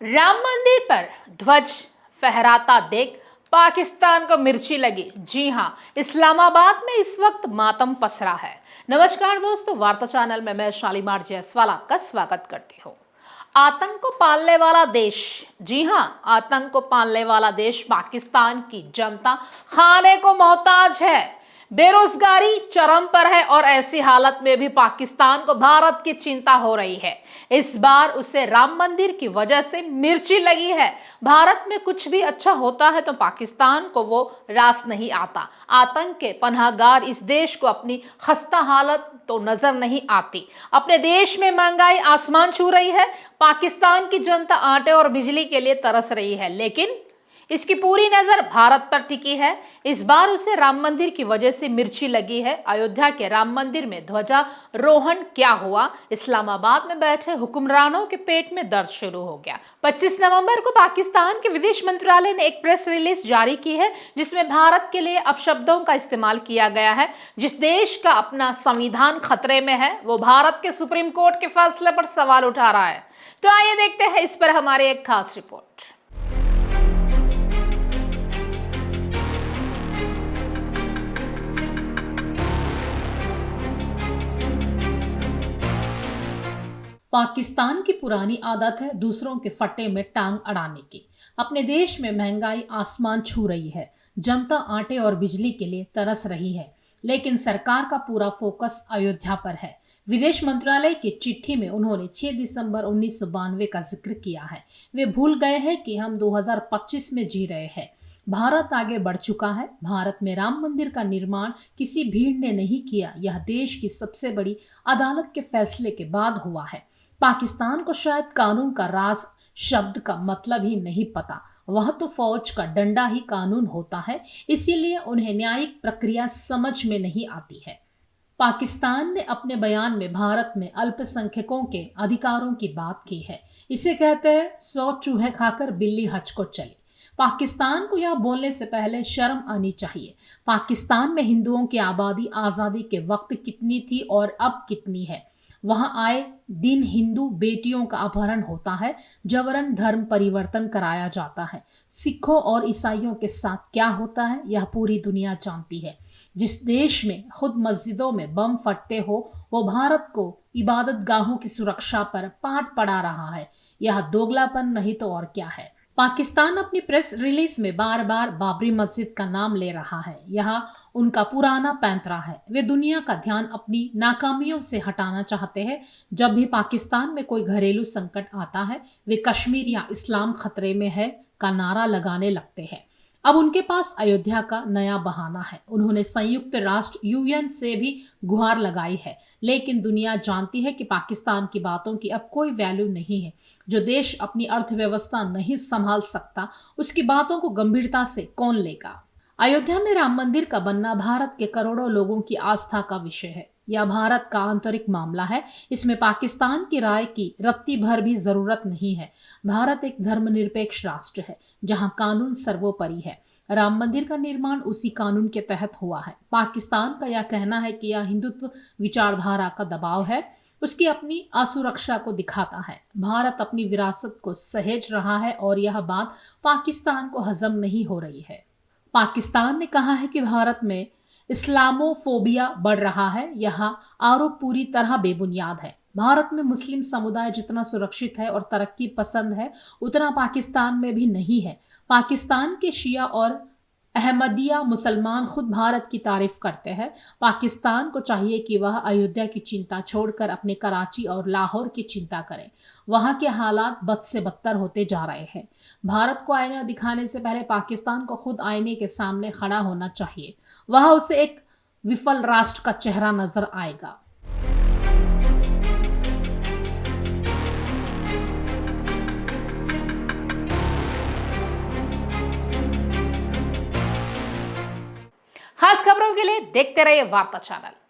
राम मंदिर पर ध्वज फहराता देख पाकिस्तान को मिर्ची लगी। जी हां, इस्लामाबाद में इस वक्त मातम पसरा है। नमस्कार दोस्तों, वार्ता चैनल में मैं शालीमार जायसवाल आपका स्वागत करती हूँ। आतंक को पालने वाला देश, जी हां, आतंक को पालने वाला देश पाकिस्तान की जनता खाने को मोहताज है। बेरोजगारी चरम पर है और ऐसी हालत में भी पाकिस्तान को भारत की चिंता हो रही है। इस बार उसे राम मंदिर की वजह से मिर्ची लगी है। भारत में कुछ भी अच्छा होता है तो पाकिस्तान को वो रास नहीं आता। आतंक के पनाहगार इस देश को अपनी खस्ता हालत तो नजर नहीं आती। अपने देश में महंगाई आसमान छू रही है। पाकिस्तान की जनता आटे और बिजली के लिए तरस रही है, लेकिन इसकी पूरी नजर भारत पर टिकी है। इस बार उसे राम मंदिर की वजह से मिर्ची लगी है। अयोध्या के राम मंदिर में ध्वजारोहण क्या हुआ? इस्लामाबाद में बैठे हुक्मरानों के पेट में दर्द शुरू हो गया। 25 नवंबर को पाकिस्तान के विदेश मंत्रालय ने एक प्रेस रिलीज जारी की है, जिसमें भारत के लिए अपशब्दों का इस्तेमाल किया गया है। जिस देश का अपना संविधान खतरे में है, वो भारत के सुप्रीम कोर्ट के फैसले पर सवाल उठा रहा है। तो आइए देखते हैं इस पर हमारी एक खास रिपोर्ट। पाकिस्तान की पुरानी आदत है दूसरों के फट्टे में टांग अड़ाने की। अपने देश में महंगाई आसमान छू रही है, जनता आटे और बिजली के लिए तरस रही है, लेकिन सरकार का पूरा फोकस अयोध्या पर है। विदेश मंत्रालय की चिट्ठी में उन्होंने 6 दिसंबर 1992 का जिक्र किया है। वे भूल गए हैं कि हम 2025 में जी रहे हैं। भारत आगे बढ़ चुका है। भारत में राम मंदिर का निर्माण किसी भीड़ ने नहीं किया, यह देश की सबसे बड़ी अदालत के फैसले के बाद हुआ है। पाकिस्तान को शायद कानून का राज शब्द का मतलब ही नहीं पता। वह तो फौज का डंडा ही कानून होता है, इसीलिए उन्हें न्यायिक प्रक्रिया समझ में नहीं आती है। पाकिस्तान ने अपने बयान में भारत में अल्पसंख्यकों के अधिकारों की बात की है। इसे कहते हैं 100 चूहे खाकर बिल्ली हज को चली। पाकिस्तान को यह बोलने से पहले शर्म आनी चाहिए। पाकिस्तान में हिंदुओं की आबादी आज़ादी के वक्त कितनी थी और अब कितनी है? वहां आए दिन हिंदू बेटियों का अपहरण होता है, जबरन धर्म परिवर्तन कराया जाता है। सिखों और ईसाइयों के साथ क्या होता है यह पूरी दुनिया जानती है। जिस देश में खुद मस्जिदों में बम फटते हो, वो भारत को इबादत गाहों की सुरक्षा पर पाठ पढ़ा रहा है। यह दोगलापन नहीं तो और क्या है। पाकिस्तान अपनी प्रेस रिलीज में बार बार बाबरी मस्जिद का नाम ले रहा है। यह उनका पुराना पैंतरा है। वे दुनिया का ध्यान अपनी नाकामियों से हटाना चाहते हैं। जब भी पाकिस्तान में कोई घरेलू संकट आता है, वे कश्मीर या इस्लाम खतरे में है का नारा लगाने लगते हैं। अब उनके पास अयोध्या का नया बहाना है। उन्होंने संयुक्त राष्ट्र यूएन से भी गुहार लगाई है, लेकिन दुनिया जानती है कि पाकिस्तान की बातों की अब कोई वैल्यू नहीं है। जो देश अपनी अर्थव्यवस्था नहीं संभाल सकता, उसकी बातों को गंभीरता से कौन लेगा? अयोध्या में राम मंदिर का बनना भारत के करोड़ों लोगों की आस्था का विषय है। यह भारत का आंतरिक मामला है। इसमें पाकिस्तान की राय की रत्ती भर भी जरूरत नहीं है। भारत एक धर्मनिरपेक्ष राष्ट्र है, जहां कानून सर्वोपरि है। राम मंदिर का निर्माण उसी कानून के तहत हुआ है। पाकिस्तान का यह कहना है कि यह हिंदुत्व विचारधारा का दबाव है, उसकी अपनी असुरक्षा को दिखाता है। भारत अपनी विरासत को सहेज रहा है और यह बात पाकिस्तान को हजम नहीं हो रही है। पाकिस्तान ने कहा है कि भारत में इस्लामोफोबिया बढ़ रहा है। यह आरोप पूरी तरह बेबुनियाद है। भारत में मुस्लिम समुदाय जितना सुरक्षित है और तरक्की पसंद है, उतना पाकिस्तान में भी नहीं है। पाकिस्तान के शिया और अहमदिया मुसलमान खुद भारत की तारीफ करते हैं। पाकिस्तान को चाहिए कि वह अयोध्या की चिंता छोड़कर अपने कराची और लाहौर की चिंता करे। वहां के हालात बद से बदतर होते जा रहे हैं। भारत को आईना दिखाने से पहले पाकिस्तान को खुद आईने के सामने खड़ा होना चाहिए। वह उसे एक विफल राष्ट्र का चेहरा नजर आएगा। खास खबरों के लिए देखते रहिए वार्ता चैनल।